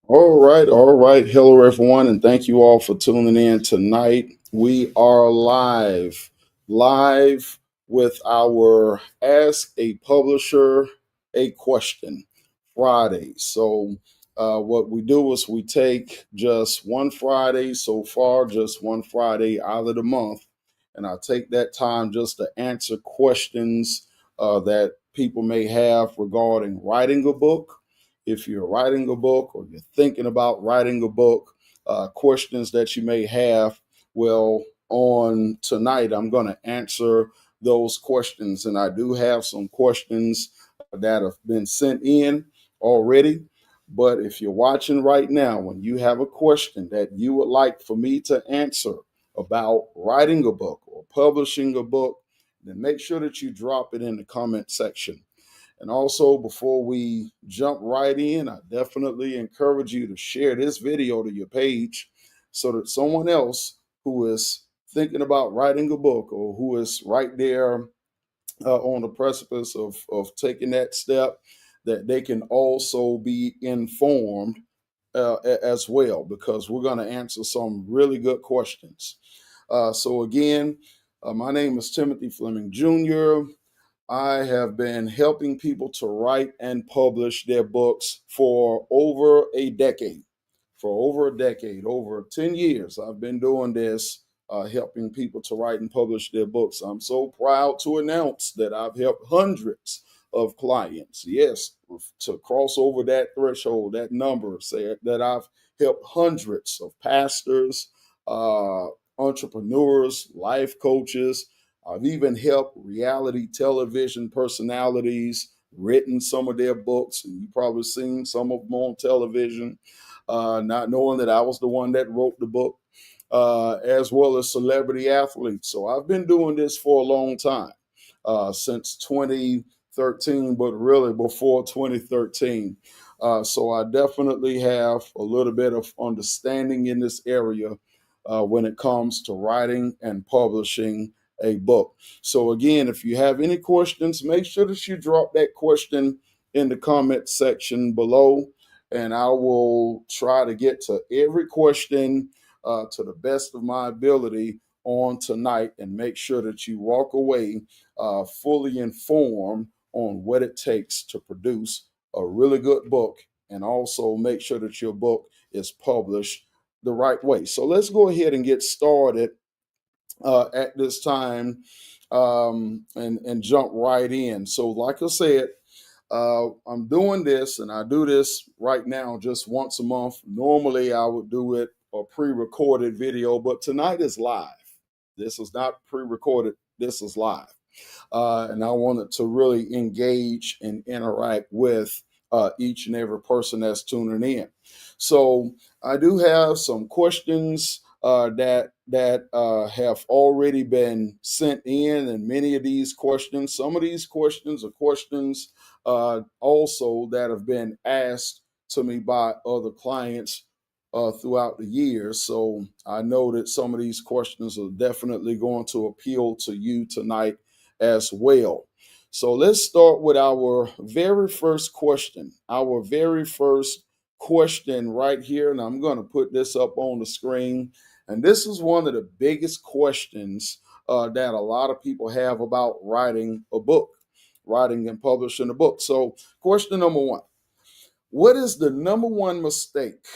All right. Hello, everyone, and thank you all for tuning in tonight. We are live with our Ask a Publisher a Question Friday. What we do is we take just one Friday so far, just one Friday out of the month, and I take that time just to answer questions that people may have regarding writing a book. If you're writing a book or you're thinking about writing a book, questions that you may have. Well, on tonight, I'm going to answer those questions. And I do have some questions that have been sent in already. But if you're watching right now, when you have a question that you would like for me to answer about writing a book or publishing a book, then make sure that you drop it in the comment section. And also, before we jump right in, I definitely encourage you to share this video to your page so that someone else who is thinking about writing a book or who is right there on the precipice of taking that step, that they can also be informed as well, because we're going to answer some really good questions. My name is Timothy Fleming Jr. I have been helping people to write and publish their books for over a decade. For over a decade, over 10 years, I've been doing this, helping people to write and publish their books. I'm so proud to announce that I've helped hundreds of clients. Yes, to cross over that threshold, that number, say that I've helped hundreds of pastors, entrepreneurs, life coaches. I've even helped reality television personalities, written some of their books, and you've probably seen some of them on television, not knowing that I was the one that wrote the book, as well as celebrity athletes. So I've been doing this for a long time, since 2013, but really before 2013. So I definitely have a little bit of understanding in this area when it comes to writing and publishing a book. So again, if you have any questions, make sure that you drop that question in the comment section below, and I will try to get to every question to the best of my ability on tonight, and make sure that you walk away fully informed on what it takes to produce a really good book, and also make sure that your book is published the right way. So let's go ahead and get started at this time, and jump right in. So, like I said, I'm doing this, and I do this right now just once a month. Normally, I would do it a pre-recorded video, but tonight is live. This is not pre-recorded. This is live, and I wanted to really engage and interact with each and every person that's tuning in. So I do have some questions that have already been sent in, and many of these questions, some of these questions are questions also that have been asked to me by other clients throughout the years. So I know that some of these questions are definitely going to appeal to you tonight as well. So let's start with our very first question. Our very first question right here, and I'm going to put this up on the screen. And this is one of the biggest questions that a lot of people have about writing a book, writing and publishing a book. So, question number one: what is the number one mistake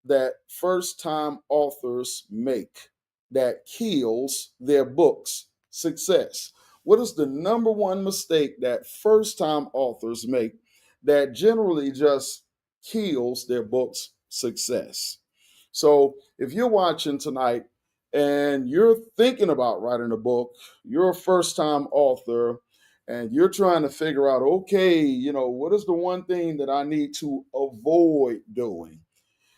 that first time authors make that kills their book's success? What is the number one mistake that first time authors make that generally just kills their book's success? So, if you're watching tonight and you're thinking about writing a book, you're a first time author, and you're trying to figure out, okay, what is the one thing that I need to avoid doing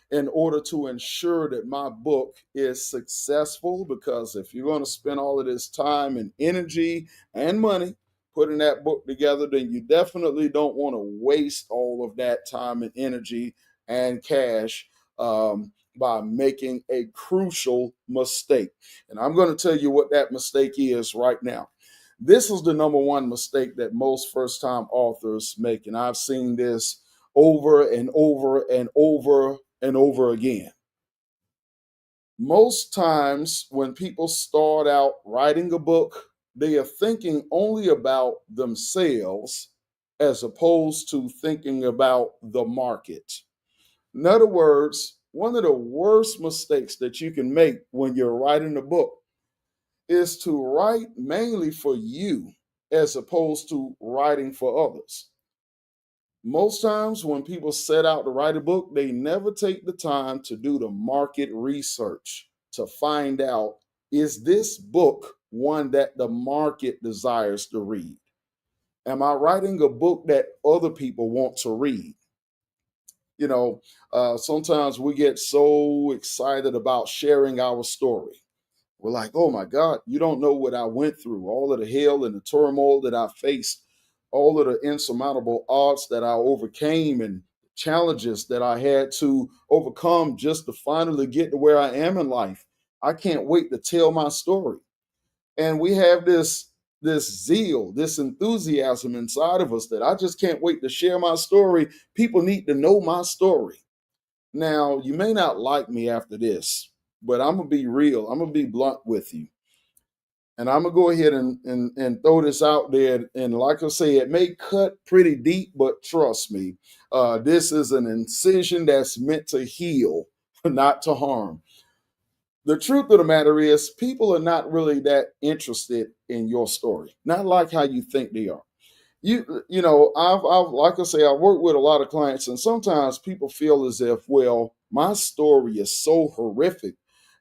in order to ensure that my book is successful? Because if you're going to spend all of this time and energy and money putting that book together, then you definitely don't want to waste all of that time and energy and cash by making a crucial mistake. And I'm going to tell you what that mistake is right now. This is the number one mistake that most first time authors make. And I've seen this over and over and over and over again. Most times when people start out writing a book, they are thinking only about themselves as opposed to thinking about the market. In other words, one of the worst mistakes that you can make when you're writing a book is to write mainly for you as opposed to writing for others. Most times when people set out to write a book, they never take the time to do the market research to find out, is this book one that the market desires to read? Am I writing a book that other people want to read? You know, sometimes we get so excited about sharing our story. We're like, oh my God, you don't know what I went through, all of the hell and the turmoil that I faced, all of the insurmountable odds that I overcame and challenges that I had to overcome just to finally get to where I am in life. I can't wait to tell my story. And we have this zeal, this enthusiasm inside of us that I just can't wait to share my story. People need to know my story. Now, you may not like me after this, but I'm gonna be real. I'm gonna be blunt with you. And I'm gonna go ahead and throw this out there. And like I say, it may cut pretty deep, but trust me, this is an incision that's meant to heal, not to harm. The truth of the matter is, people are not really that interested in your story. Not like how you think they are. You know, I've like I say, I work with a lot of clients, and sometimes people feel as if, well, my story is so horrific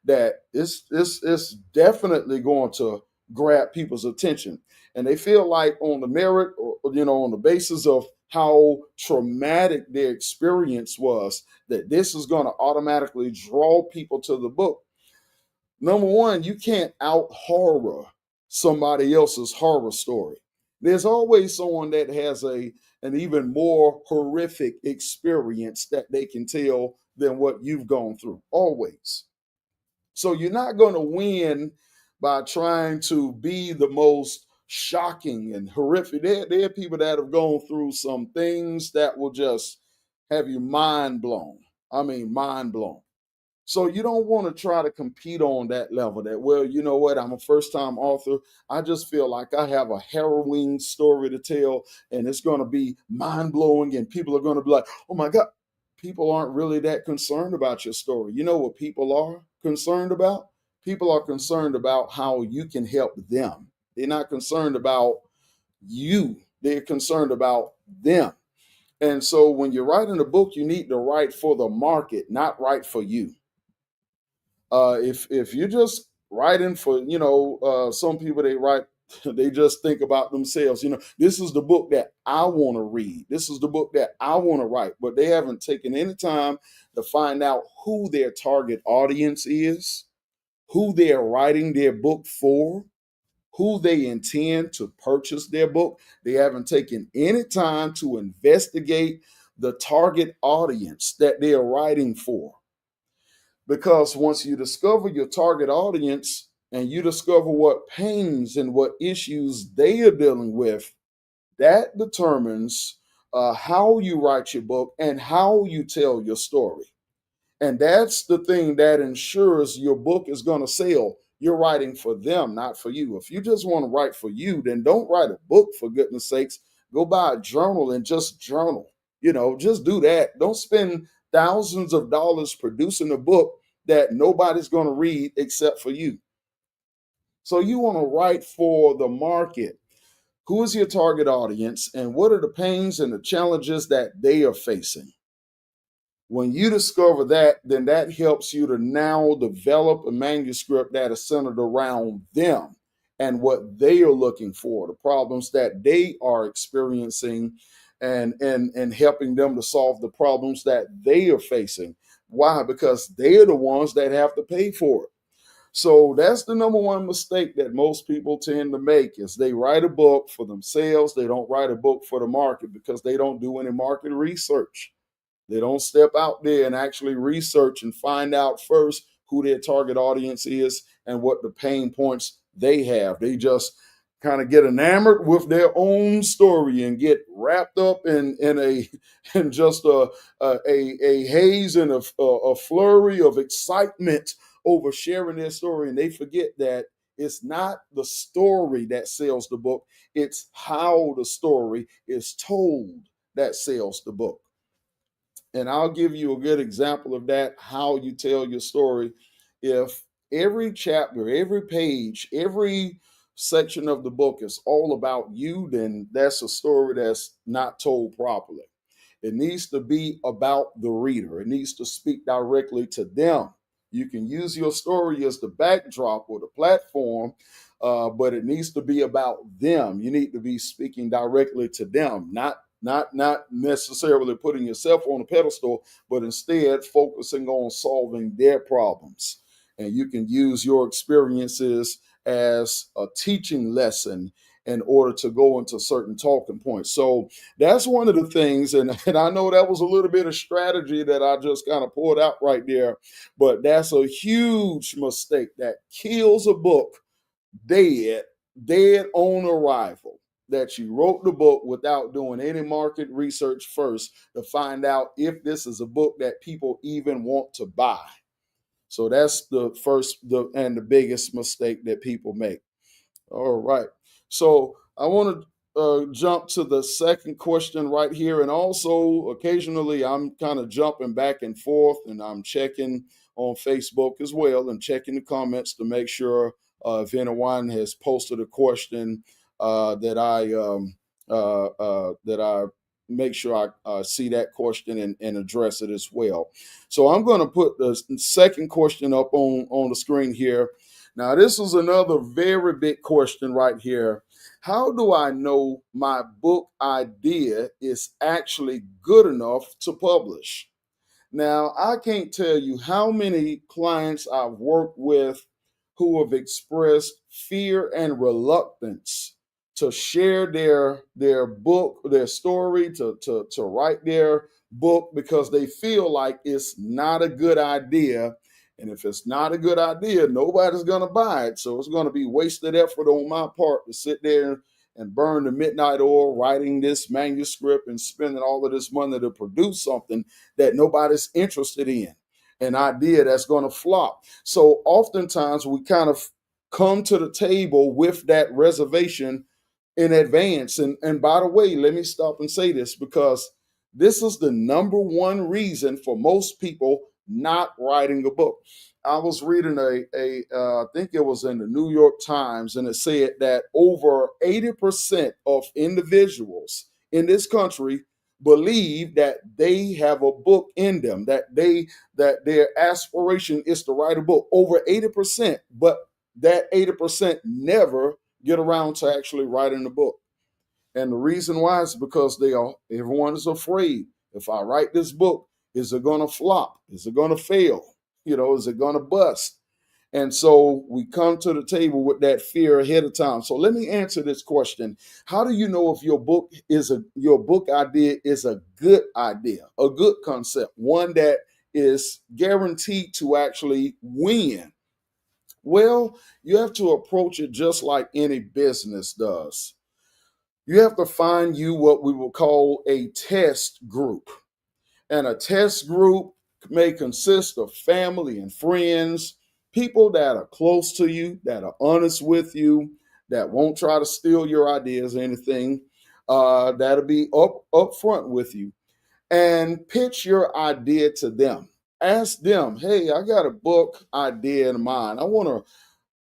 that it's definitely going to grab people's attention, and they feel like on the merit, or on the basis of how traumatic their experience was, that this is going to automatically draw people to the book. Number one, you can't out horror somebody else's horror story. There's always someone that has an even more horrific experience that they can tell than what you've gone through. Always. So you're not going to win by trying to be the most shocking and horrific. There are people that have gone through some things that will just have you mind blown. I mean, mind blown. So you don't want to try to compete on that level that, well, you know what, I'm a first time author. I just feel like I have a harrowing story to tell and it's going to be mind blowing and people are going to be like, oh my God. People aren't really that concerned about your story. You know what people are concerned about? People are concerned about how you can help them. They're not concerned about you, they're concerned about them. And so when you're writing a book, you need to write for the market, not write for you. If you're just writing for, some people, they write, they just think about themselves. This is the book that I want to read. This is the book that I want to write. But they haven't taken any time to find out who their target audience is, who they're writing their book for, who they intend to purchase their book. They haven't taken any time to investigate the target audience that they are writing for. Because once you discover your target audience and you discover what pains and what issues they are dealing with, that determines how you write your book and how you tell your story. And that's the thing that ensures your book is going to sell. You're writing for them, not for you. If you just want to write for you, then don't write a book, for goodness sakes. Go buy a journal and just journal. Just do that. Don't spend thousands of dollars producing a book that nobody's going to read except for you. So you want to write for the market. Who is your target audience and what are the pains and the challenges that they are facing? When you discover that, then that helps you to now develop a manuscript that is centered around them and what they are looking for, the problems that they are experiencing, and helping them to solve the problems that they are facing. Why? Because they're the ones that have to pay for it. So that's the number one mistake that most people tend to make is they write a book for themselves. They don't write a book for the market because they don't do any market research. They don't step out there and actually research and find out first who their target audience is and what the pain points they have. They just kind of get enamored with their own story and get wrapped up in a in just a haze and a flurry of excitement over sharing their story, and they forget that it's not the story that sells the book, it's how the story is told that sells the book. And I'll give you a good example of that, how you tell your story. If every chapter, every page, every section of the book is all about you, then that's a story that's not told properly. It needs to be about the reader. It needs to speak directly to them. You can use your story as the backdrop or the platform, but it needs to be about them. You need to be speaking directly to them, not necessarily putting yourself on a pedestal, but instead focusing on solving their problems. And you can use your experiences as a teaching lesson in order to go into certain talking points. So that's one of the things, and I know that was a little bit of strategy that I just kind of pulled out right there, but that's a huge mistake that kills a book dead, dead on arrival. That you wrote the book without doing any market research first to find out if this is a book that people even want to buy. So that's the first and the biggest mistake that people make. All right. So I want to jump to the second question right here. And also, occasionally, I'm kind of jumping back and forth and I'm checking on Facebook as well and checking the comments to make sure if anyone has posted a question that I make sure I see that question and address it as well. So I'm going to put the second question up on the screen here. Now, this is another very big question right here. How do I know my book idea is actually good enough to publish? Now, I can't tell you how many clients I've worked with who have expressed fear and reluctance to share their book, their story, to write their book because they feel like it's not a good idea. And if it's not a good idea, nobody's going to buy it. So it's going to be wasted effort on my part to sit there and burn the midnight oil writing this manuscript and spending all of this money to produce something that nobody's interested in, an idea that's going to flop. So oftentimes we kind of come to the table with that reservation in advance. And by the way, let me stop and say this because this is the number one reason for most people not writing a book. I was reading I think it was in the New York Times, and it said that over 80% of individuals in this country believe that they have a book in them, that their aspiration is to write a book. Over 80%, but that 80% never get around to actually writing a book. And the reason why is because everyone is afraid. If I write this book, is it going to flop? Is it going to fail? Is it going to bust? And so we come to the table with that fear ahead of time. So let me answer this question. How do you know if your book idea is a good idea, a good concept, one that is guaranteed to actually win? Well, you have to approach it just like any business does. You have to find you what we will call a test group. And a test group may consist of family and friends, people that are close to you, that are honest with you, that won't try to steal your ideas or anything, that'll be up front with you. And pitch your idea to them. Ask them, hey, I got a book idea in mind. I want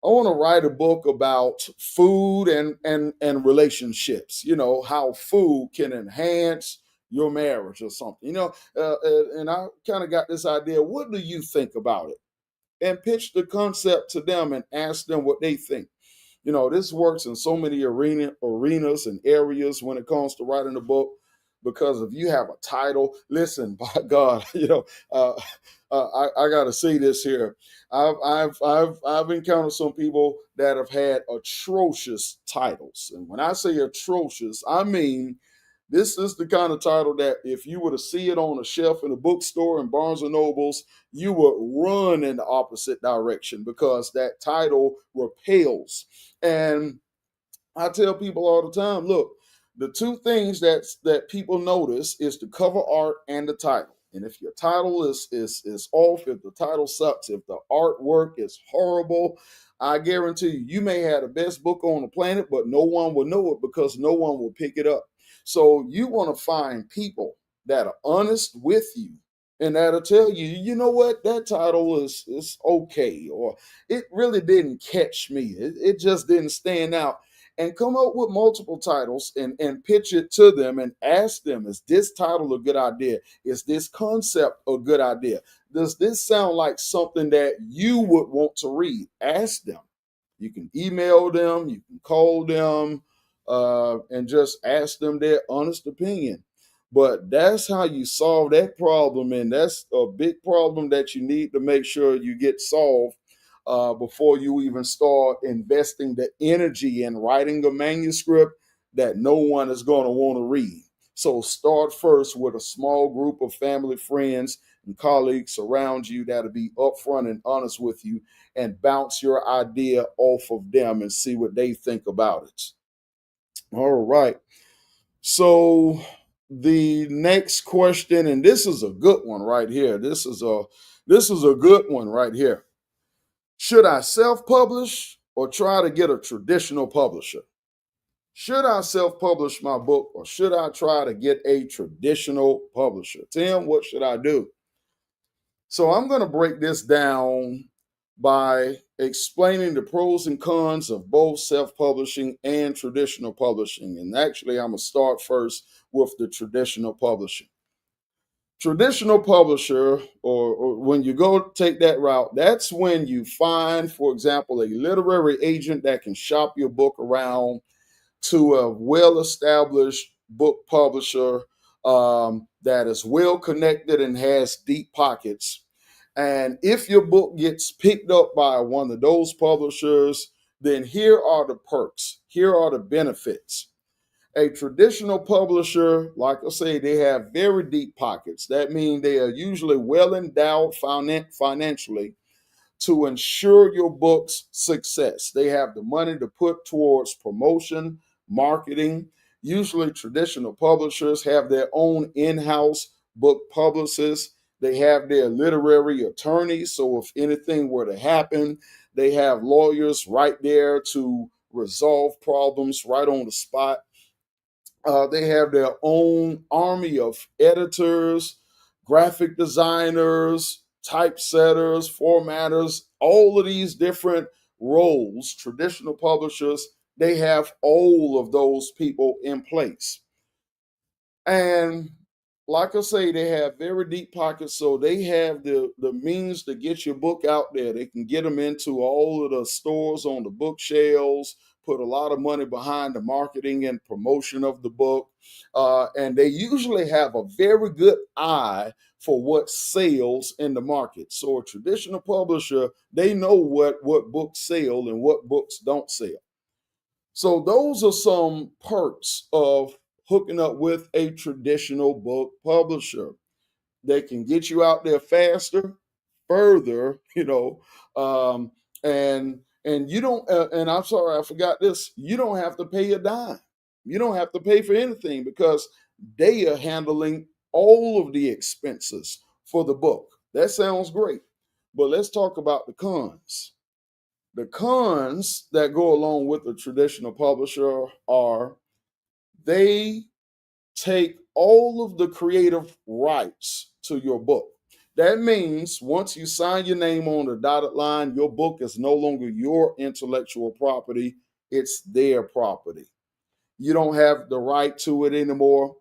to write a book about food and relationships. How food can enhance your marriage or something. And I kind of got this idea. What do you think about it? And pitch the concept to them and ask them what they think. This works in so many arenas and areas when it comes to writing a book. Because if you have a title, listen, by God, I got to say this here. I've encountered some people that have had atrocious titles, and when I say atrocious, I mean this is the kind of title that if you were to see it on a shelf in a bookstore in Barnes and Nobles, you would run in the opposite direction because that title repels. And I tell people all the time, look, The two things that people notice is the cover art and the title. And if your title is off, if the title sucks, if the artwork is horrible, I guarantee you, you may have the best book on the planet, but no one will know it because no one will pick it up. So you want to find people that are honest with you and that'll tell you, you know what, that title is okay, or it really didn't catch me. It just didn't stand out. And come up with multiple titles and pitch it to them and ask them, is this title a good idea? Is this concept a good idea? Does this sound like something that you would want to read? Ask them. You can email them, you can call them, and just ask them their honest opinion. But that's how you solve that problem. And that's a big problem that you need to make sure you get solved before you even start investing the energy in writing a manuscript that no one is going to want to read. So start first with a small group of family, friends, and colleagues around you that'll be upfront and honest with you, and bounce your idea off of them and see what they think about it. All right. So the next question, and this is a good one right here. This is a good one right here. Should I self-publish or try to get a traditional publisher? Should I self-publish my book or should I try to get a traditional publisher? Tim, what should I do? So I'm going to break this down by explaining the pros and cons of both self-publishing and traditional publishing. And actually, I'm going to start first with the traditional publishing. Traditional publisher, or when you go take that route, that's when you find, for example, a literary agent that can shop your book around to a well-established book publisher that is well connected and has deep pockets. And if your book gets picked up by one of those publishers, then here are the perks. Here are the benefits. A traditional publisher, like I say, they have very deep pockets. That means they are usually well endowed financially to ensure your book's success. They have the money to put towards promotion, marketing. Usually, traditional publishers have their own in house book publicists. They have their literary attorneys. So, if anything were to happen, they have lawyers right there to resolve problems right on the spot. They have their own army of editors, graphic designers, typesetters, formatters, all of these different roles. Traditional publishers, they have all of those people in place. And like I say, they have very deep pockets, so they have the means to get your book out there. They can get them into all of the stores on the bookshelves, put a lot of money behind the marketing and promotion of the book. And they usually have a very good eye for what sells in the market. So a traditional publisher, they know what books sell and what books don't sell. So those are some perks of hooking up with a traditional book publisher. They can get you out there faster, further, um, and you don't. And I'm sorry, I forgot this. You don't have to pay a dime. You don't have to pay for anything because they are handling all of the expenses for the book. That sounds great, but let's talk about the cons. The cons that go along with a traditional publisher are they take all of the creative rights to your book. That means once you sign your name on the dotted line, your book is no longer your intellectual property, it's their property. You don't have the right to it anymore.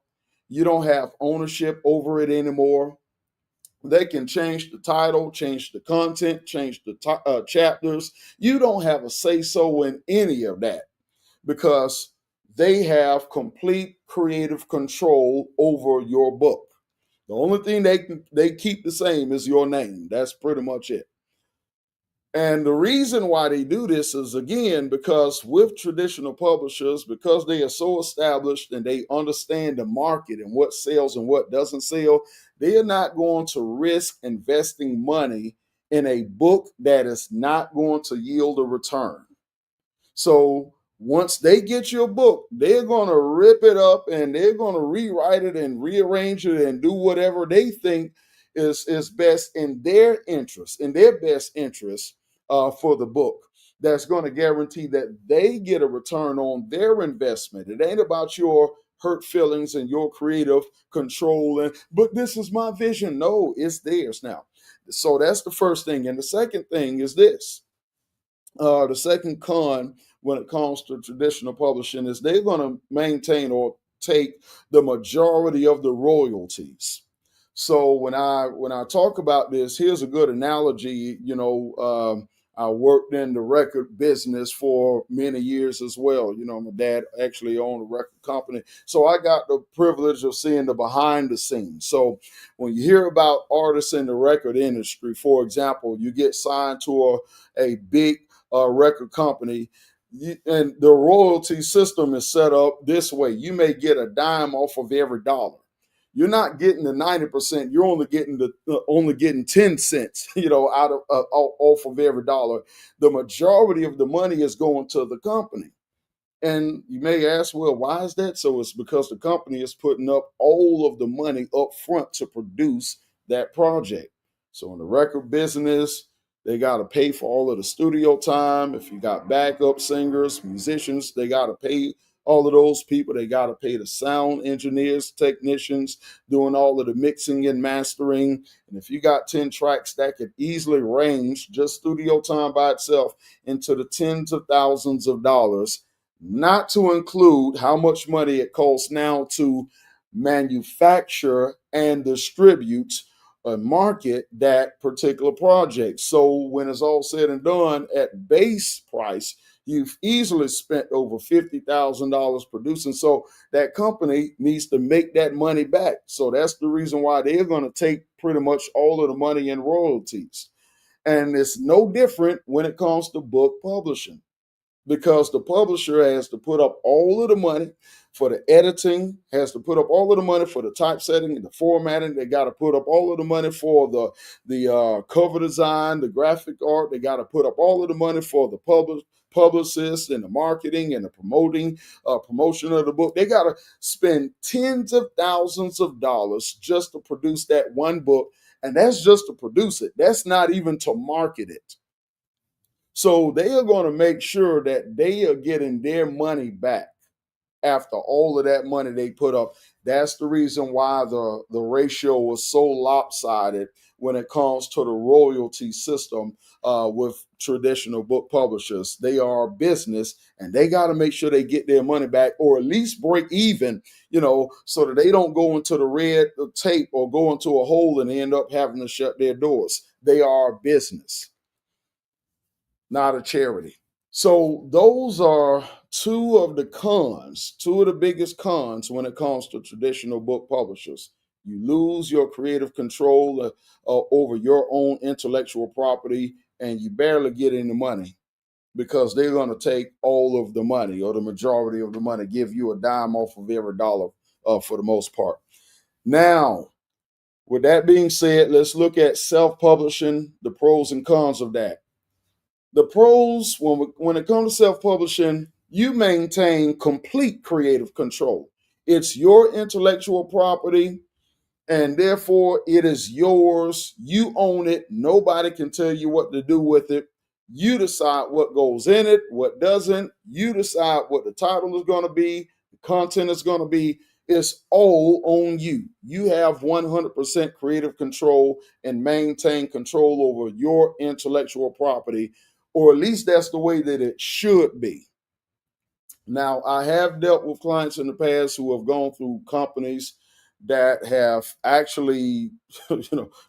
You don't have ownership over it anymore. They can change the title, change the content, change the chapters. You don't have a say so in any of that because they have complete creative control over your book. The only thing they keep the same is your name. That's pretty much it. And the reason why they do this is again because with traditional publishers, because they are so established and they understand the market and what sells and what doesn't sell, they are not going to risk investing money in a book that is not going to yield a return. So Once they get your book, they're going to rip it up and they're going to rewrite it and rearrange it and do whatever they think is best in their interest, in their best interest for the book. That's going to guarantee that they get a return on their investment. It ain't about your hurt feelings and your creative control and but this is my vision. No, it's theirs now. So that's the first thing. And the second thing is this. The second con when it comes to traditional publishing is they're going to maintain or take the majority of the royalties. So when I talk about this, here's a good analogy. I worked in the record business for many years as well. My dad actually owned a record company, so I got the privilege of seeing the behind the scenes. So when you hear about artists in the record industry, for example, you get signed to a big record company, and the royalty system is set up this way. You may get a dime off of every dollar. You're not getting the 90%. You're only getting 10 cents, out of off of every dollar. The majority of the money is going to the company. And you may ask, well, why is that? So it's because the company is putting up all of the money up front to produce that project. So in the record business, they got to pay for all of the studio time. If you got backup singers, musicians, they got to pay all of those people. They got to pay the sound engineers, technicians, doing all of the mixing and mastering. And if you got 10 tracks, that could easily range just studio time by itself into the tens of thousands of dollars, not to include how much money it costs now to manufacture and distribute and market that particular project. So when it's all said and done at base price, you've easily spent over $50,000 producing. So that company needs to make that money back. So that's the reason why they're going to take pretty much all of the money in royalties. And it's no different when it comes to book publishing, because the publisher has to put up all of the money for the editing, has to put up all of the money for the typesetting and the formatting. They got to put up all of the money for the cover design, the graphic art. They got to put up all of the money for the publicist and the marketing and the promotion of the book. They got to spend tens of thousands of dollars just to produce that one book. And that's just to produce it. That's not even to market it. So they are going to make sure that they are getting their money back after all of that money they put up. That's the reason why the ratio was so lopsided when it comes to the royalty system with traditional book publishers. They are a business and they got to make sure they get their money back or at least break even, so that they don't go into the red tape or go into a hole and end up having to shut their doors. They are a business, not a charity. So those are two of the biggest cons when it comes to traditional book publishers. You lose your creative control over your own intellectual property, and you barely get any money because they're going to take all of the money or the majority of the money, give you a dime off of every dollar for the most part. Now, with that being said, let's look at self-publishing, the pros and cons of that. The pros, when it comes to self-publishing, you maintain complete creative control. It's your intellectual property, and therefore it is yours. You own it. Nobody can tell you what to do with it. You decide what goes in it, what doesn't. You decide what the title is going to be, the content is going to be. It's all on you. You have 100% creative control and maintain control over your intellectual property, or at least that's the way that it should be. Now, I have dealt with clients in the past who have gone through companies that have actually,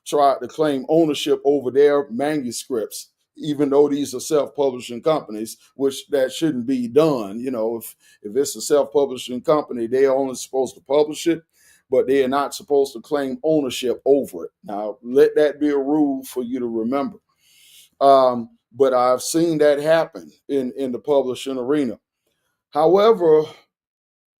tried to claim ownership over their manuscripts, even though these are self-publishing companies, which that shouldn't be done. If it's a self-publishing company, they're only supposed to publish it, but they are not supposed to claim ownership over it. Now, let that be a rule for you to remember. But I've seen that happen in the publishing arena. However,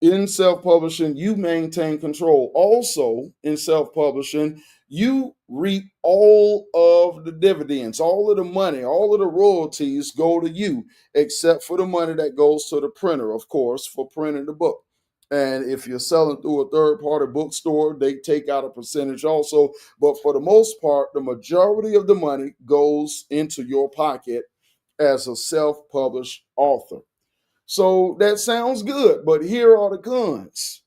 In self-publishing, you maintain control. Also, in self-publishing, you reap all of the dividends, all of the money, all of the royalties go to you, except for the money that goes to the printer, of course, for printing the book. And if you're selling through a third-party bookstore, they take out a percentage also. But for the most part, the majority of the money goes into your pocket as a self-published author. So that sounds good, but here are the cons.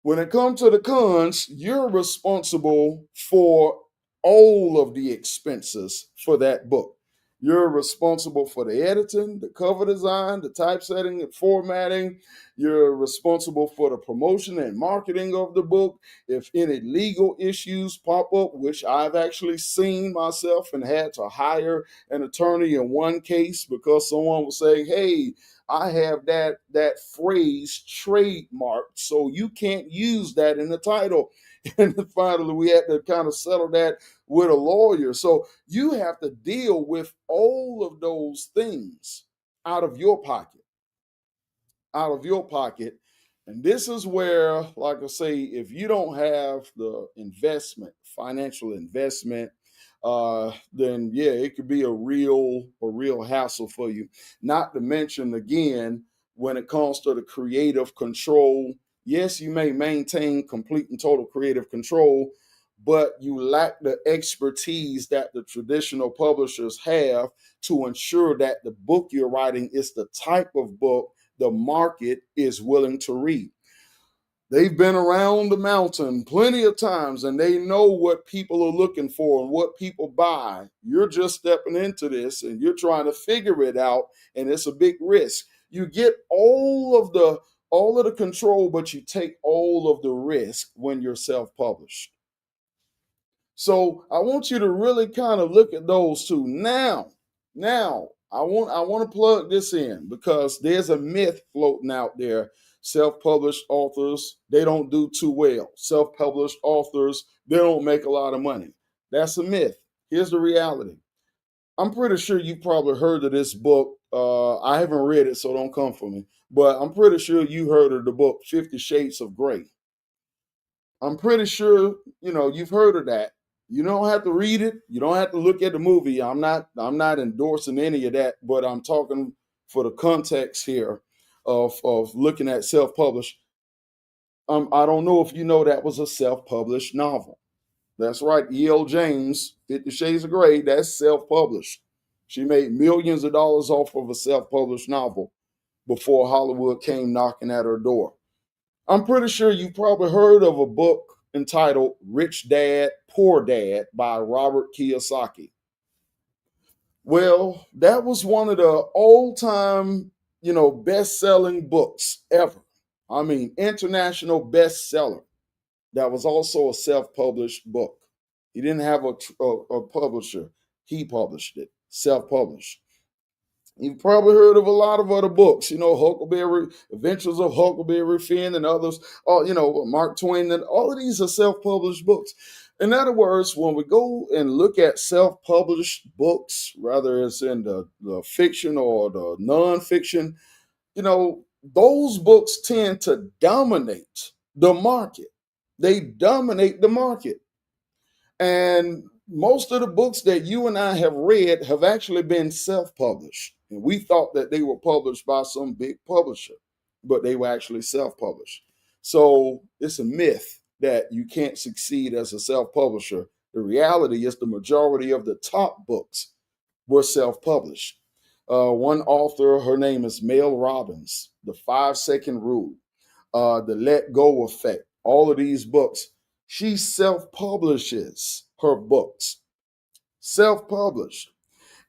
When it comes to the cons, you're responsible for all of the expenses for that book. You're responsible for the editing, the cover design, the typesetting, the formatting. You're responsible for the promotion and marketing of the book. If any legal issues pop up, which I've actually seen myself and had to hire an attorney in one case because someone was saying, hey, I have that phrase trademarked, so you can't use that in the title. And finally, we had to kind of settle that with a lawyer. So you have to deal with all of those things out of your pocket, out of your pocket. And this is where, like I say, if you don't have the investment, financial investment, then yeah, it could be a real hassle for you. Not to mention, again, when it comes to the creative control, yes, you may maintain complete and total creative control, but you lack the expertise that the traditional publishers have to ensure that the book you're writing is the type of book the market is willing to read. They've been around the mountain plenty of times and they know what people are looking for and what people buy. You're just stepping into this and you're trying to figure it out, and it's a big risk. You get all of the control, but you take all of the risk when you're self-published. So I want you to really kind of look at those two. Now I want to plug this in because there's a myth floating out there. Self-published authors, they don't do too well. Self-published authors, they don't make a lot of money. That's a myth. Here's the reality. I'm pretty sure you probably heard of this book. I haven't read it, so don't come for me. But I'm pretty sure you heard of the book 50 Shades of Grey. I'm pretty sure you've heard of that. You don't have to read it. You don't have to look at the movie. I'm not endorsing any of that, but I'm talking for the context here of looking at self-published. I don't know if you know that was a self-published novel. That's right, E.L. James, 50 Shades of Grey, that's self-published. She made millions of dollars off of a self-published novel before Hollywood came knocking at her door. I'm pretty sure you've probably heard of a book entitled Rich Dad, Poor Dad by Robert Kiyosaki. Well, that was one of the all-time, best-selling books ever. I mean, international bestseller. That was also a self-published book. He didn't have a publisher. He published it, self-published. You've probably heard of a lot of other books, Huckleberry, Adventures of Huckleberry Finn and others, Mark Twain, and all of these are self-published books. In other words, when we go and look at self-published books, whether it's in the fiction or the nonfiction, those books tend to dominate the market. They dominate the market. And most of the books that you and I have read have actually been self published. And we thought that they were published by some big publisher, but they were actually self published. So it's a myth that you can't succeed as a self publisher. The reality is the majority of the top books were self published. One author, her name is Mel Robbins, The 5 Second Rule, The Let Go Effect, all of these books. She self publishes her books, self published.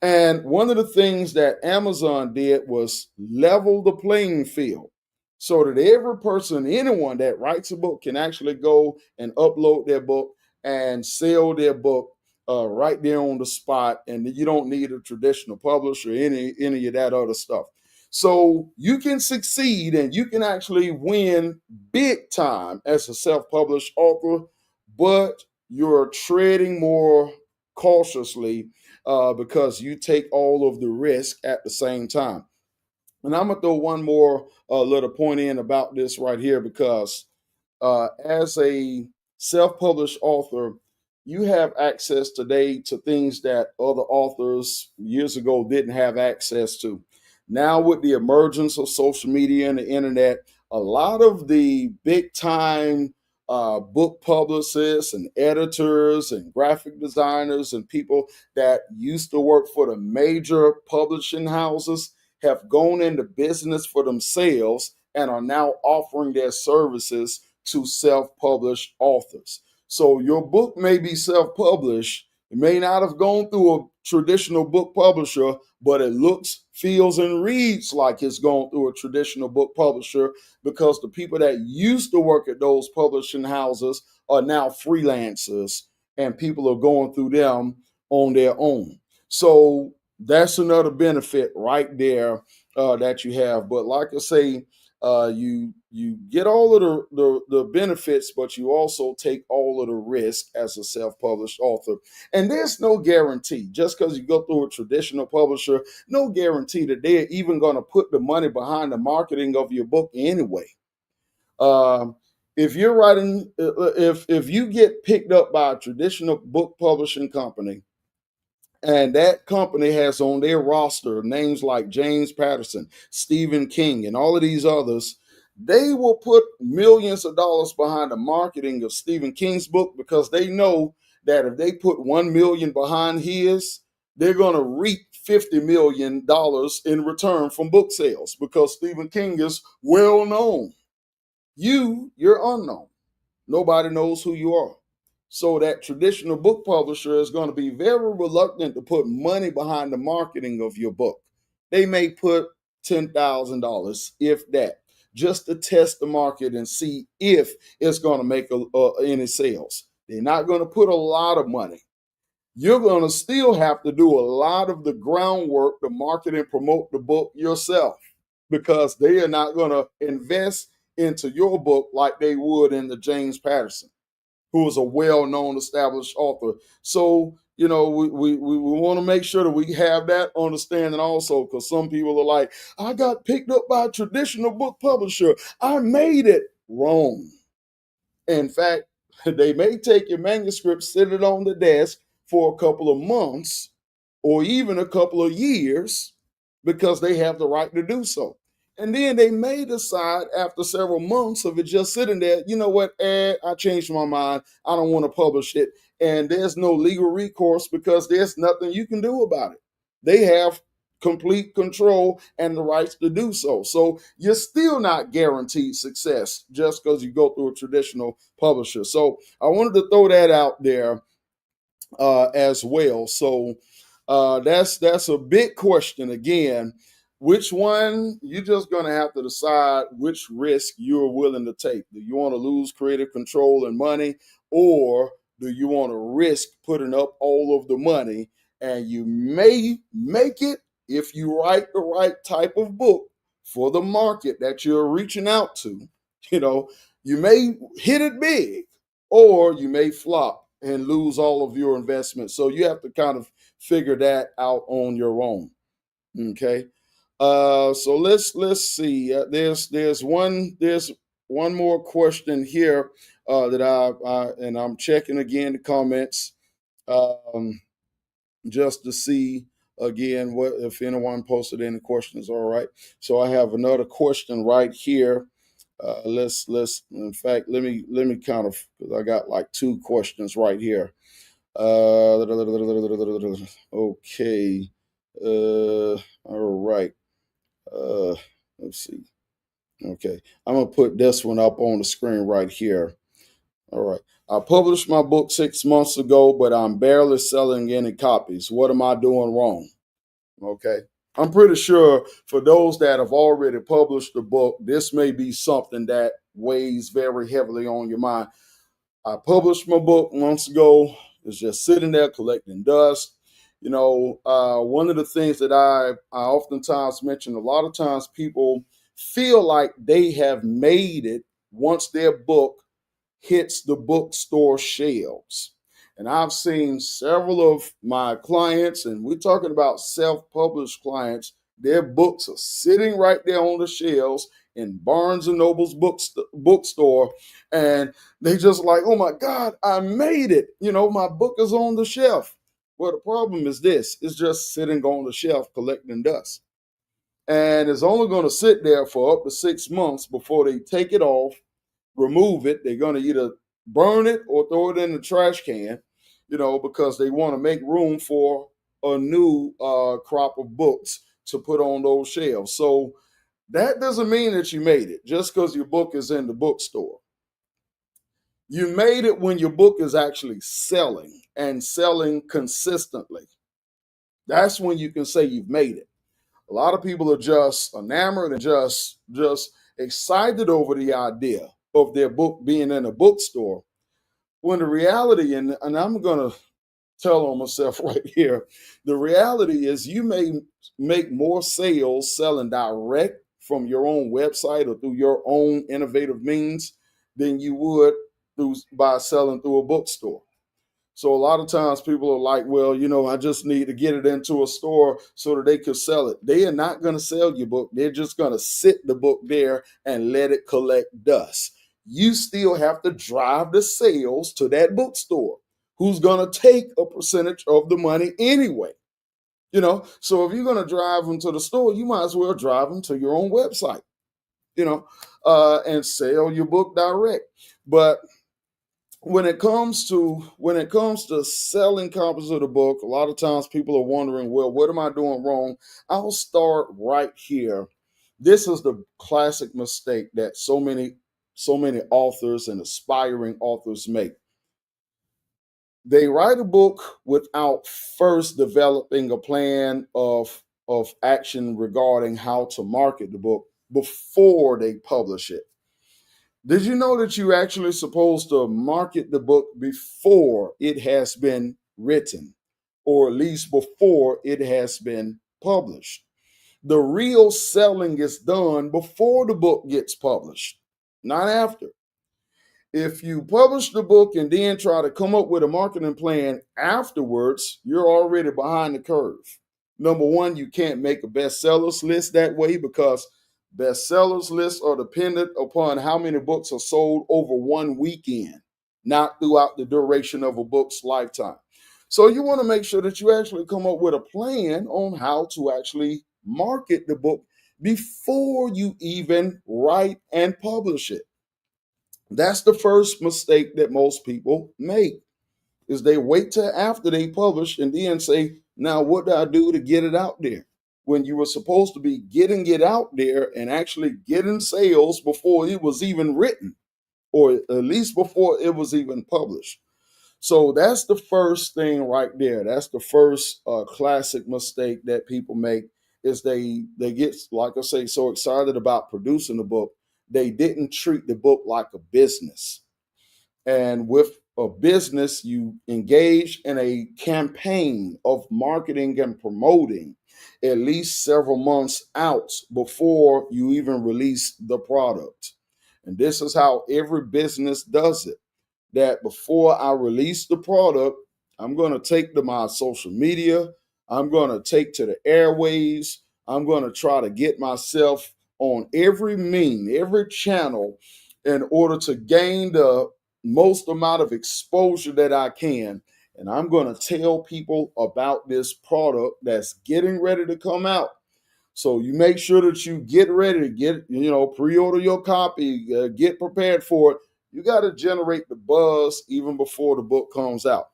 And one of the things that Amazon did was level the playing field so that every person, anyone that writes a book can actually go and upload their book and sell their book right there on the spot. And you don't need a traditional publisher or any of that other stuff. So you can succeed and you can actually win big time as a self-published author, but you're treading more cautiously because you take all of the risk at the same time. And I'm gonna throw one more little point in about this right here, because as a self-published author, you have access today to things that other authors years ago didn't have access to. Now, with the emergence of social media and the internet, a lot of the big time book publicists and editors and graphic designers and people that used to work for the major publishing houses have gone into business for themselves and are now offering their services to self-published authors. So your book may be self-published. It may not have gone through a traditional book publisher, but it looks, feels, and reads like it's gone through a traditional book publisher, because the people that used to work at those publishing houses are now freelancers, and people are going through them on their own. So that's another benefit right there that you have. But like I say, you get all of the benefits, but you also take all of the risk as a self-published author. And there's no guarantee, just because you go through a traditional publisher, no guarantee that they're even going to put the money behind the marketing of your book anyway. Um, if you're writing, if you get picked up by a traditional book publishing company, and that company has on their roster names like James Patterson, Stephen King, and all of these others, they will put millions of dollars behind the marketing of Stephen King's book, because they know that if they put 1 million behind his, they're going to reap $50 million in return from book sales, because Stephen King is well known. You're unknown. Nobody knows who you are. So that traditional book publisher is going to be very reluctant to put money behind the marketing of your book. They may put $10,000, if that, just to test the market and see if it's going to make any sales. They're not going to put a lot of money. You're going to still have to do a lot of the groundwork to market and promote the book yourself, because they are not going to invest into your book like they would in the James Patterson, who is a well-known established author. So, we want to make sure that we have that understanding also, because some people are like, I got picked up by a traditional book publisher, I made it. Wrong. In fact, they may take your manuscript, sit it on the desk for a couple of months or even a couple of years, because they have the right to do so. And then they may decide after several months of it just sitting there, you know what, I changed my mind. I don't want to publish it. And there's no legal recourse, because there's nothing you can do about it. They have complete control and the rights to do so. So you're still not guaranteed success just because you go through a traditional publisher. So I wanted to throw that out there as well. So that's a big question. Again, which one you're just going to have to decide which risk you're willing to take. Do you want to lose creative control and money, or do you want to risk putting up all of the money, and you may make it if you write the right type of book for the market that you're reaching out to? You know, you may hit it big, or you may flop and lose all of your investment. So you have to kind of figure that out on your own. Okay. So let's see. There's one more question here that and I'm checking again the comments, um, just to see again what if anyone posted any questions. All right. So I have another question right here. Let's in fact let me kind of, because I got like two questions right here. Okay. All right. Uh, let's see. Okay. I'm going to put this one up on the screen right here. All right. I published my book 6 months ago, but I'm barely selling any copies. What am I doing wrong? Okay. I'm pretty sure for those that have already published the book, this may be something that weighs very heavily on your mind. I published my book months ago. It's just sitting there collecting dust. One of the things that I oftentimes mention, a lot of times people feel like they have made it once their book hits the bookstore shelves. And I've seen several of my clients, and we're talking about self published clients, Their books are sitting right there on the shelves in Barnes and Noble's bookstore, and they just like, oh my God, I made it. My book is on the shelf. Well, the problem is this: it's just sitting on the shelf collecting dust, and it's only going to sit there for up to 6 months before they take it off, remove it. They're going to either burn it or throw it in the trash can, because they want to make room for a new crop of books to put on those shelves. So that doesn't mean that you made it just because your book is in the bookstore. You made it when your book is actually selling and selling consistently. That's when you can say you've made it. A lot of people are just enamored and just excited over the idea of their book being in a bookstore. When the reality, and I'm gonna tell on myself right here, the reality is you may make more sales selling direct from your own website or through your own innovative means than you would by selling through a bookstore. So a lot of times people are like, well, I just need to get it into a store so that they could sell it. They are not going to sell your book. They're just going to sit the book there and let it collect dust. You still have to drive the sales to that bookstore, who's going to take a percentage of the money anyway. So if you're going to drive them to the store, you might as well drive them to your own website, and sell your book direct. But when it comes to selling copies of the book, a lot of times people are wondering, well, what am I doing wrong? I'll start right here. This is the classic mistake that so many authors and aspiring authors make. They write a book without first developing a plan of action regarding how to market the book before they publish it. Did you know that you're actually supposed to market the book before it has been written, or at least before it has been published? The real selling is done before the book gets published, not after. If you publish the book and then try to come up with a marketing plan afterwards, you're already behind the curve. Number one, you can't make a bestsellers list that way because bestsellers lists are dependent upon how many books are sold over one weekend, not throughout the duration of a book's lifetime. So you want to make sure that you actually come up with a plan on how to actually market the book before you even write and publish it. That's the first mistake that most people make, is they wait till after they publish and then say, now what do I do to get it out there? When you were supposed to be getting it out there and actually getting sales before it was even written, or at least before it was even published. So that's the first thing right there. That's the first classic mistake that people make, is they get, like I say, so excited about producing the book, they didn't treat the book like a business. And with a business, you engage in a campaign of marketing and promoting at least several months out before you even release the product. And this is how every business does it, that before I release the product, I'm going to take to my social media, I'm going to take to the airwaves, I'm going to try to get myself on every channel in order to gain the most amount of exposure that I can. And I'm going to tell people about this product that's getting ready to come out. So you make sure that you get ready to pre-order your copy, get prepared for it. You got to generate the buzz even before the book comes out.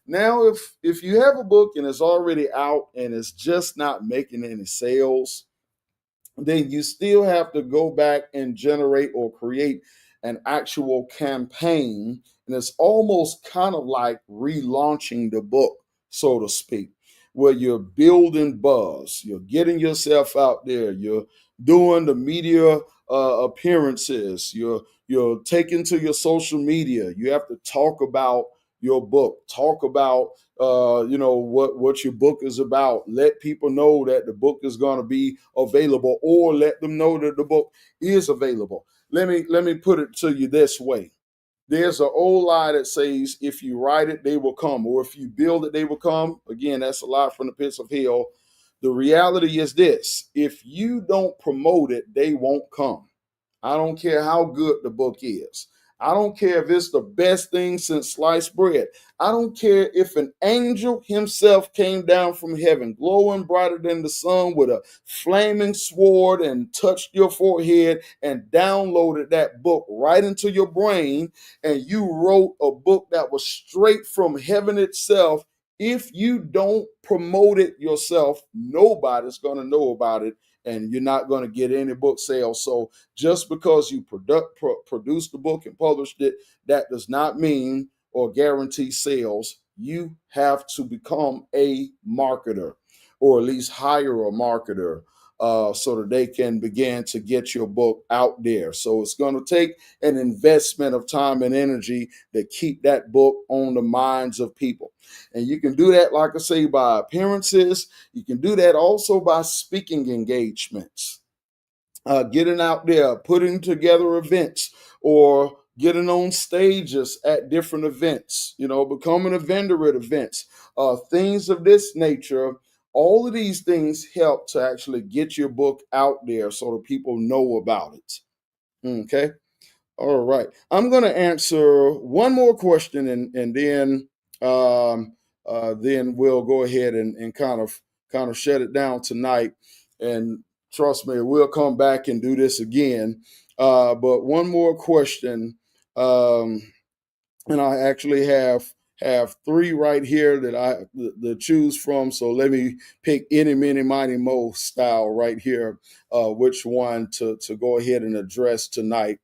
Now, if you have a book and it's already out and it's just not making any sales, then you still have to go back and generate or create an actual campaign. And it's almost kind of like relaunching the book, so to speak, where you're building buzz, you're getting yourself out there, you're doing the media appearances, you're taking to your social media. You have to talk about your book, talk about what your book is about. Let people know that the book is going to be available, or let them know that the book is available. Let me put it to you this way. There's an old lie that says, if you write it, they will come, or if you build it, they will come. Again, that's a lie from the pits of hell. The reality is this: if you don't promote it, they won't come. I don't care how good the book is. I don't care if it's the best thing since sliced bread. I don't care if an angel himself came down from heaven, glowing brighter than the sun with a flaming sword, and touched your forehead and downloaded that book right into your brain, and you wrote a book that was straight from heaven itself. If you don't promote it yourself, nobody's going to know about it, and you're not going to get any book sales. So just because you produced the book and published it, that does not mean or guarantee sales. You have to become a marketer, or at least hire a marketer, so that they can begin to get your book out there. So it's going to take an investment of time and energy to keep that book on the minds of people. And you can do that, like I say, by appearances. You can do that also by speaking engagements, getting out there, putting together events, or getting on stages at different events, becoming a vendor at events, things of this nature. All of these things help to actually get your book out there so that people know about it. Okay. All right. I'm going to answer one more question, and then we'll go ahead and kind of shut it down tonight. And trust me, we'll come back and do this again. But one more question, and I actually have three right here that I to choose from. So let me pick any, mini, miny, mo style right here. Which one to go ahead and address tonight?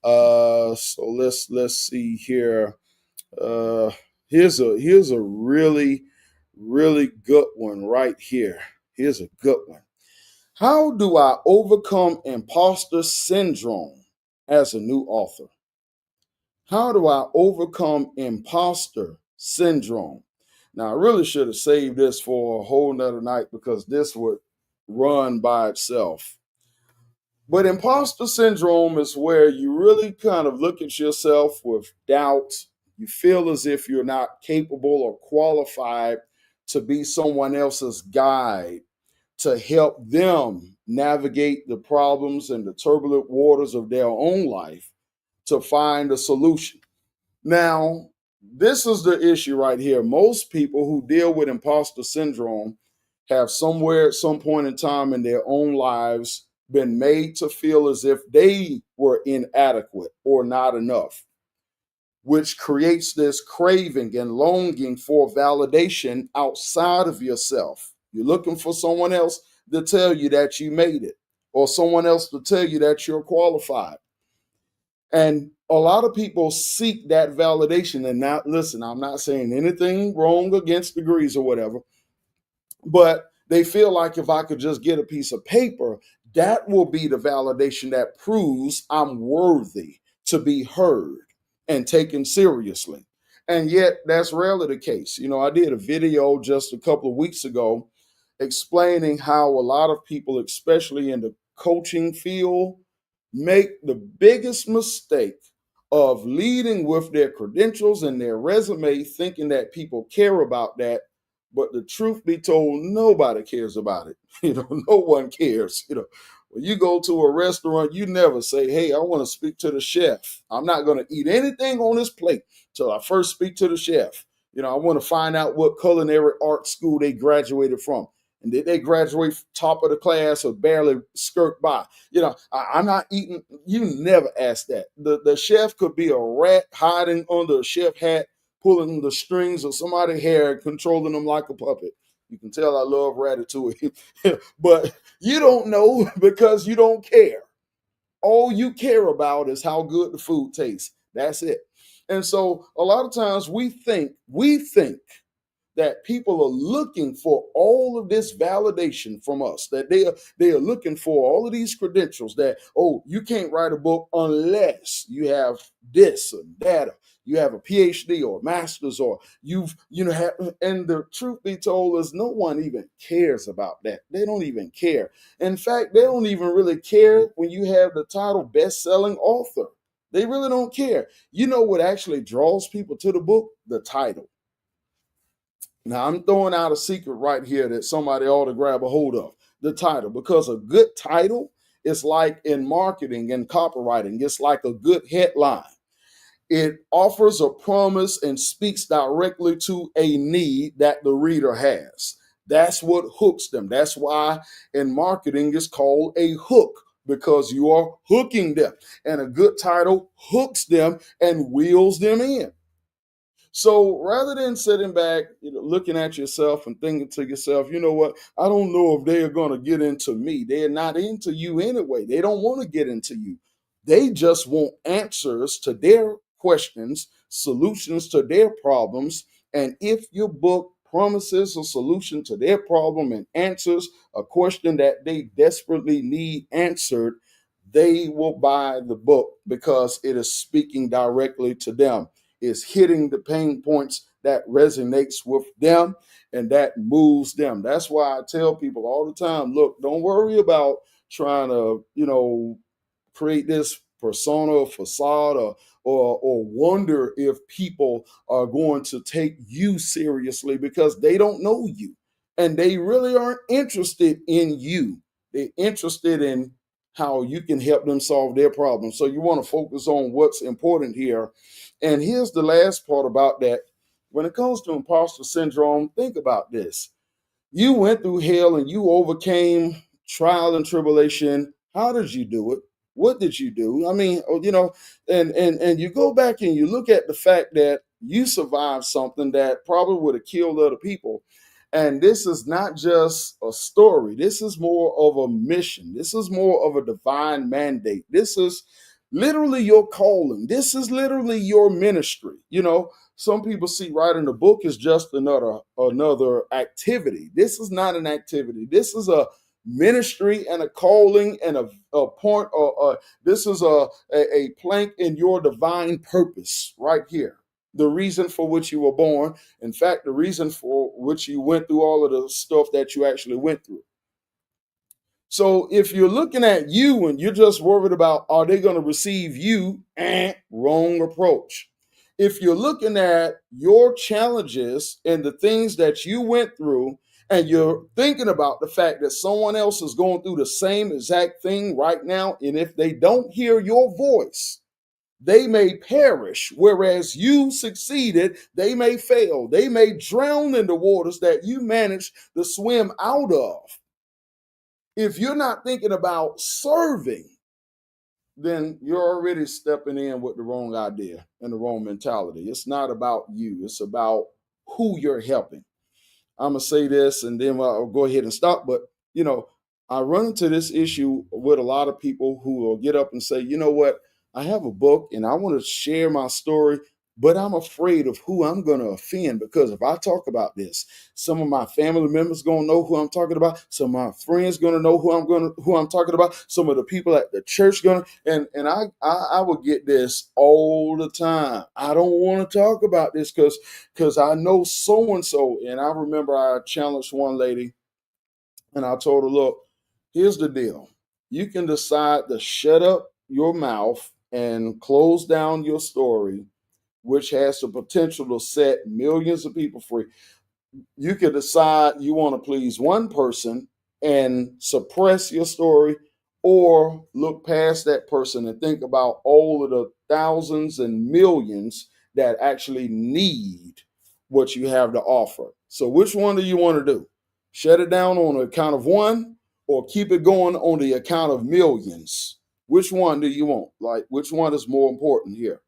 So let's see here. Uh, here's a really good one right here. Here's a good one. How do I overcome imposter syndrome as a new author? How do I overcome imposter syndrome? Now, I really should have saved this for a whole nother night, because this would run by itself. But imposter syndrome is where you really kind of look at yourself with doubt. You feel as if you're not capable or qualified to be someone else's guide, to help them navigate the problems and the turbulent waters of their own life, to find a solution. Now, this is the issue right here. Most people who deal with imposter syndrome have somewhere at some point in time in their own lives been made to feel as if they were inadequate or not enough, which creates this craving and longing for validation outside of yourself. You're looking for someone else to tell you that you made it, or someone else to tell you that you're qualified. And a lot of people seek that validation. And now, listen, I'm not saying anything wrong against degrees or whatever, but they feel like if I could just get a piece of paper, that will be the validation that proves I'm worthy to be heard and taken seriously. And yet, that's rarely the case. I did a video just a couple of weeks ago explaining how a lot of people, especially in the coaching field, make the biggest mistake of leading with their credentials and their resume, thinking that people care about that. But the truth be told, nobody cares about it. No one cares. When you go to a restaurant, you never say, "Hey, I want to speak to the chef. I'm not going to eat anything on this plate till I first speak to the chef. I want to find out what culinary art school they graduated from. And did they graduate top of the class or barely skirt by? I'm not eating." You never ask that. The chef could be a rat hiding under a chef hat, pulling the strings of somebody's hair, controlling them like a puppet. You can tell I love Ratatouille. But you don't know because you don't care. All you care about is how good the food tastes. That's it. And so a lot of times we think that people are looking for all of this validation from us, that they are looking for all of these credentials, that, oh, you can't write a book unless you have this or that, or you have a PhD or a master's, or and the truth be told is no one even cares about that. They don't even care. In fact, they don't even really care when you have the title best-selling author. They really don't care. You know what actually draws people to the book? The title. Now, I'm throwing out a secret right here that somebody ought to grab a hold of, the title, because a good title is like in marketing and copywriting, it's like a good headline. It offers a promise and speaks directly to a need that the reader has. That's what hooks them. That's why in marketing it's called a hook, because you are hooking them. And a good title hooks them and wheels them in. So rather than sitting back, looking at yourself and thinking to yourself, you know what, I don't know if they are going to get into me. They're not into you anyway. They don't want to get into you. They just want answers to their questions, solutions to their problems. And if your book promises a solution to their problem and answers a question that they desperately need answered, they will buy the book because it is speaking directly to them, is hitting the pain points that resonates with them and that moves them. That's why I tell people all the time, look, don't worry about trying to, create this persona or facade, or wonder if people are going to take you seriously, because they don't know you and they really aren't interested in you. They're interested in how you can help them solve their problem. So you want to focus on what's important here. And here's the last part about that. When it comes to imposter syndrome, think about this. You went through hell and you overcame trial and tribulation. How did you do it? What did you do? I mean, and you go back and you look at the fact that you survived something that probably would have killed other people. And this is not just a story. This is more of a mission. This is more of a divine mandate. This is literally your calling. This is literally your ministry. Some people see writing a book as just another activity. This is not an activity. This is a ministry and a calling and a point, or this is a plank in your divine purpose right here. The reason for which you were born. In fact, the reason for which you went through all of the stuff that you actually went through. So if you're looking at you and you're just worried about, are they going to receive you? Wrong approach. If you're looking at your challenges and the things that you went through, and you're thinking about the fact that someone else is going through the same exact thing right now, and if they don't hear your voice, they may perish, whereas you succeeded, they may fail. They may drown in the waters that you managed to swim out of. If you're not thinking about serving, then you're already stepping in with the wrong idea and the wrong mentality. It's not about you, it's about who you're helping. I'm going to say this and then I'll go ahead and stop. But, I run into this issue with a lot of people who will get up and say, you know what, I have a book and I want to share my story, but I'm afraid of who I'm going to offend, because if I talk about this, some of my family members going to know who I'm talking about. Some of my friends going to know who I'm talking about. Some of the people at the church going to, and I will get this all the time. I don't want to talk about this because I know so and so. And I remember I challenged one lady and I told her, look, here's the deal. You can decide to shut up your mouth and close down your story, which has the potential to set millions of people free. You can decide you want to please one person and suppress your story, or look past that person and think about all of the thousands and millions that actually need what you have to offer. So, which one do you want to do? Shut it down on the account of one, or keep it going on the account of millions? Which one do you want? Like, which one is more important here?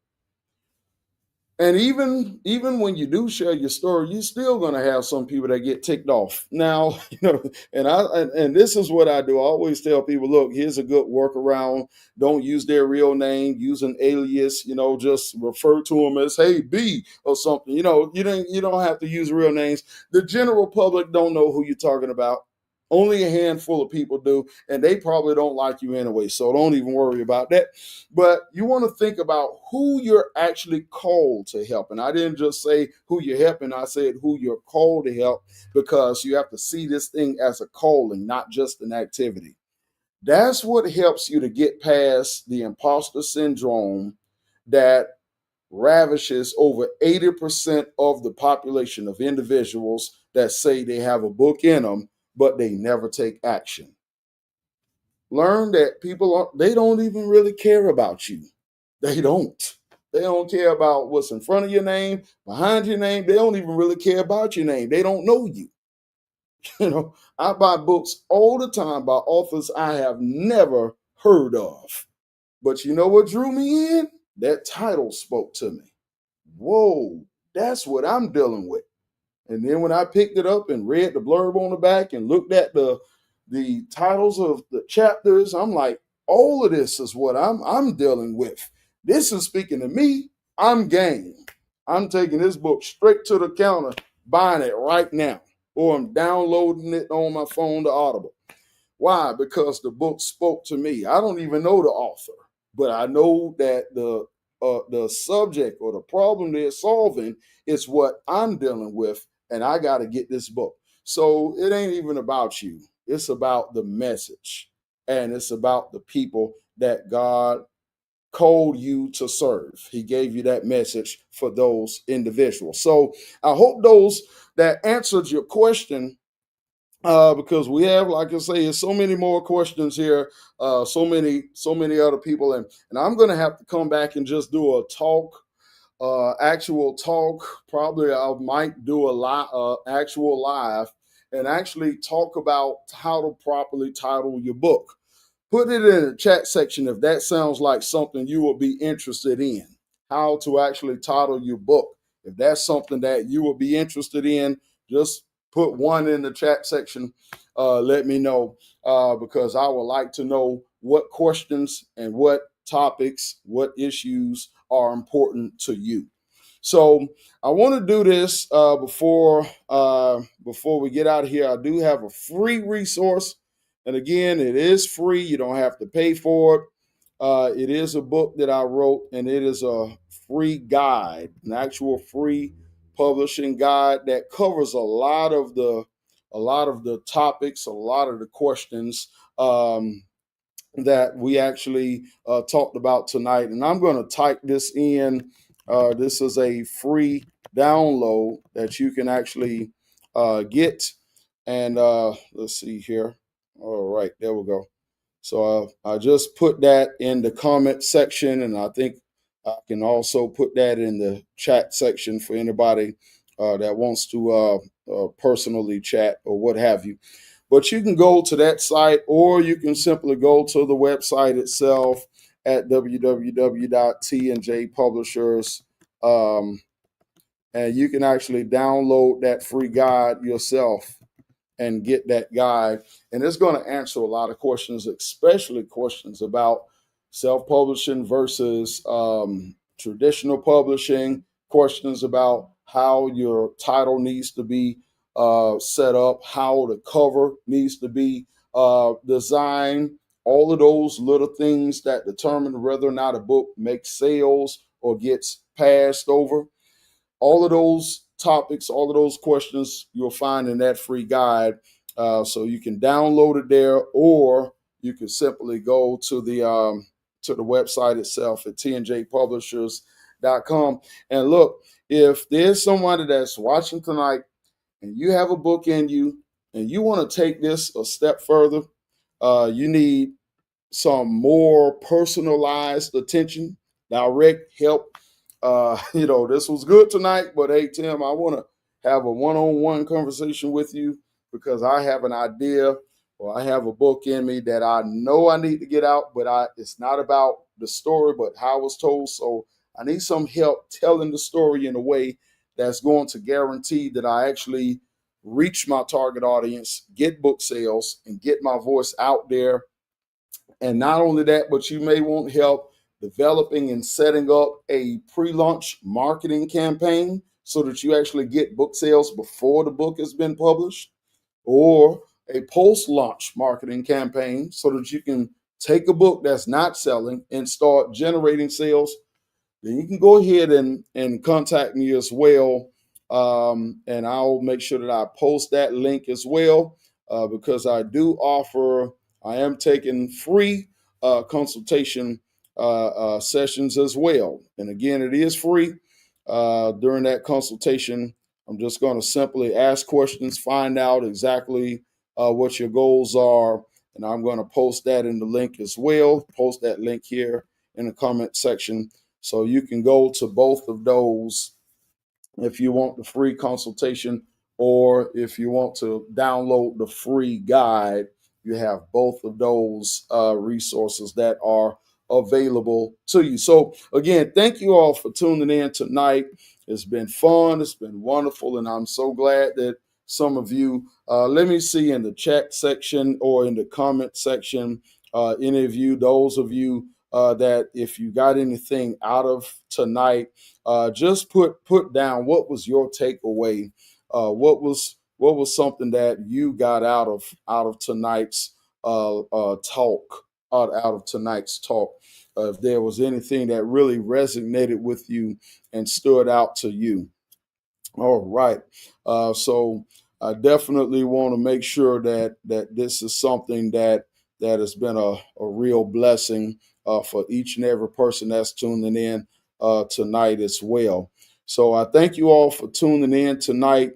And even when you do share your story, you're still going to have some people that get ticked off. Now, and this is what I do. I always tell people, look, here's a good workaround. Don't use their real name. Use an alias. Just refer to them as "Hey B" or something. You don't have to use real names. The general public don't know who you're talking about. Only a handful of people do, and they probably don't like you anyway. So don't even worry about that. But you want to think about who you're actually called to help. And I didn't just say who you're helping, I said who you're called to help, because you have to see this thing as a calling, not just an activity. That's what helps you to get past the imposter syndrome that ravishes over 80% of the population of individuals that say they have a book in them, but they never take action. Learn that they don't even really care about you. They don't. They don't care about what's in front of your name, behind your name. They don't even really care about your name. They don't know you. I buy books all the time by authors I have never heard of. But you know what drew me in? That title spoke to me. Whoa, that's what I'm dealing with. And then when I picked it up and read the blurb on the back and looked at the titles of the chapters, I'm like, all of this is what I'm dealing with. This is speaking to me. I'm game. I'm taking this book straight to the counter, buying it right now, or I'm downloading it on my phone to Audible. Why? Because the book spoke to me. I don't even know the author, but I know that the subject or the problem they're solving is what I'm dealing with, and I got to get this book. So it ain't even about you. It's about the message, and it's about the people that God called you to serve. He gave you that message for those individuals. So I hope those that answered your question, because we have, like I say, so many more questions here, so many other people, and I'm going to have to come back and just do a talk, actual talk. Probably I might do actual live, and actually talk about how to properly title your book. Put it in the chat section if that sounds like something you will be interested in. How to actually title your book. If that's something that you will be interested in, just put one in the chat section. Let me know, because I would like to know what questions and what topics, what issues are important to you. So I want to do this before we get out of here. I do have a free resource, and again, it is free. You don't have to pay for it. It is a book that I wrote, and it is a free guide, an actual free publishing guide that covers a lot of the topics, a lot of the questions that we actually talked about tonight. And I'm going to type this in. This is a free download that you can actually get. And let's see here. All right, there we go. So I just put that in the comment section, and I think I can also put that in the chat section for anybody that wants to personally chat or what have you. But you can go to that site, or you can simply go to the website itself at www.tnjpublishers, and you can actually download that free guide yourself and get that guide. And it's going to answer a lot of questions, especially questions about self-publishing versus traditional publishing, questions about how your title needs to be set up, how the cover needs to be designed, all of those little things that determine whether or not a book makes sales or gets passed over. All of those topics, all of those questions you'll find in that free guide. So you can download it there, or you can simply go to the website itself at tnjpublishers.com. And look, if there's somebody that's watching tonight and you have a book in you and you want to take this a step further, you need some more personalized attention, direct help. This was good tonight, but hey, Tim, I want to have a one-on-one conversation with you because I have an idea, or I have a book in me that I know I need to get out, but it's not about the story, but how it was told. So I need some help telling the story in a way that's going to guarantee that I actually reach my target audience, get book sales, and get my voice out there. And not only that, but you may want help developing and setting up a pre-launch marketing campaign so that you actually get book sales before the book has been published, or a post-launch marketing campaign so that you can take a book that's not selling and start generating sales. Then you can go ahead and contact me as well. And I'll make sure that I post that link as well, because I am taking free consultation sessions as well. And again, it is free. During that consultation, I'm just going to simply ask questions, find out exactly what your goals are, and I'm going to post that in the link as well. Post that link here in the comment section, so you can go to both of those if you want the free consultation, or if you want to download the free guide. You have both of those resources that are available to you. So again, thank you all for tuning in tonight. It's been fun, it's been wonderful, and I'm so glad that some of you, let me see in the chat section or in the comment section, any of you, those of you that if you got anything out of tonight, just put down what was your takeaway. What was something that you got out of tonight's talk, out of tonight's talk. If there was anything that really resonated with you and stood out to you. All right. So I definitely want to make sure that this is something that has been a real blessing for each and every person that's tuning in tonight as well. So I thank you all for tuning in tonight.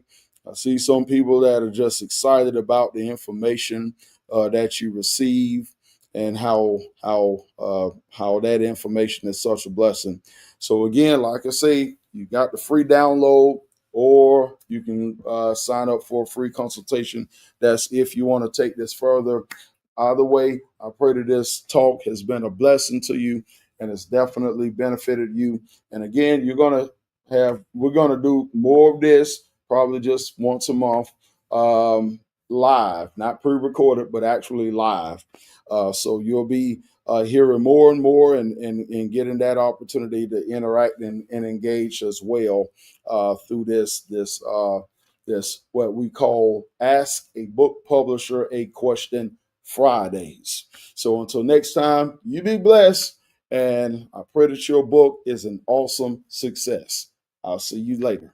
I see some people that are just excited about the information that you receive, and how that information is such a blessing. So again, like I say, you got the free download, or you can sign up for a free consultation. That's if you want to take this further. Either way, I pray that this talk has been a blessing to you and it's definitely benefited you. And again, we're going to do more of this, probably just once a month, live, not pre-recorded, but actually live. So you'll be hearing more and more, and getting that opportunity to interact and engage as well through this what we call Ask a Book Publisher a Question Fridays. So until next time, you be blessed, and I pray that your book is an awesome success. I'll see you later.